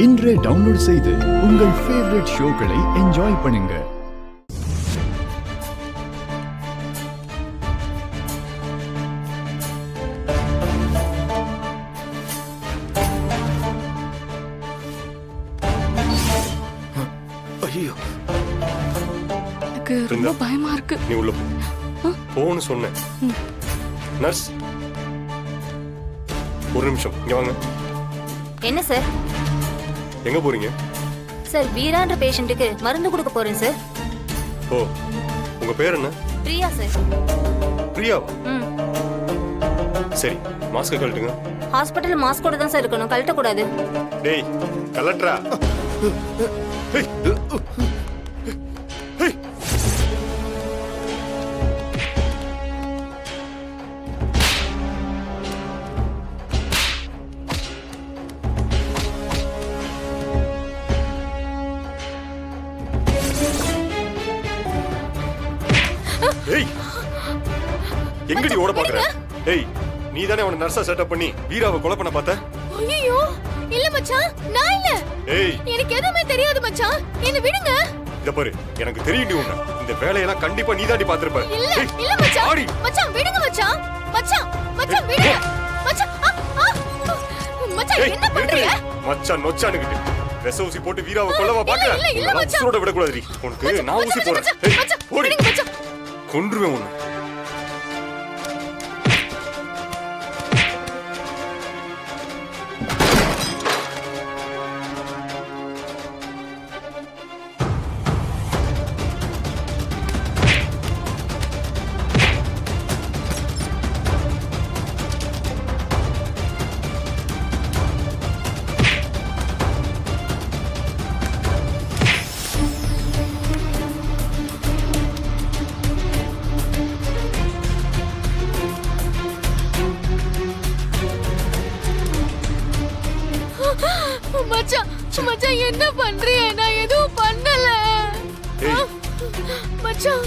இன்றே டவுன்லோட் செய்து உங்கள் ஃபேவரட் ஷோக்களை என்ஜாய் பண்ணுங்க. ஐயோ, எனக்கு ரொம்ப பயமா இருக்கு. நீ உள்ள போன்னு சொன்ன. நர்ஸ், ஒரு நிமிஷம் இங்க வாங்க. என்ன சார்? எங்க போறீங்க? சார், வீரான்ற பேஷண்ட்டுக்கு மருந்து கொடுக்க போறேன் சார். ஓ, உங்க பேர் என்ன? பிரியா சார். பிரியா? ம். சரி, மாஸ்க் கழட்டுங்க. ஹாஸ்பிட்டல் மாஸ்கோட தான் சார் இருக்கணும், கழட்ட கூடாது. டேய், கலட்ரா. ஏய், ஏய். ஏய், எங்கடி ஓட பாக்குற? ஏய், நீ தானே அவன நர்ஸா செட்டப் பண்ணி வீராவை கொலை பண்ண பார்த்த? ஐயோ, இல்ல மச்சான், நான் இல்ல. ஏய், எனக்கு எதுவுமே தெரியாது மச்சான், என்ன விடுங்க. இத பாரு, எனக்கு தெரியும்டி உன்னை. இந்த வேலையெல்லாம் கண்டிப்பா நீ தாண்டி பாத்திருப்ப. இல்ல இல்ல மச்சான். ஆடி. மச்சான் விடுங்க மச்சான். மச்சான் மச்சான் விடுங்க. மச்சான் மச்சான் ஏய், என்ன பண்றீங்க? மச்சான் நொச்சானுகிட்டு விச ஊசி போட்டு வீராவை கொல்லவா பாக்குற? இல்ல மச்சான், உசுரோட விட கூடாதுடி. உனக்கு நான் ஊசி போறேன். ஏய், மச்சான் ஓடி. விடுங்க மச்சான். கொன்றுவேன் உன்னை. மச்சான் மச்சான் என்ன பண்றீங்க? நான் எதுவும் பண்ணல. ஏய், மச்சான்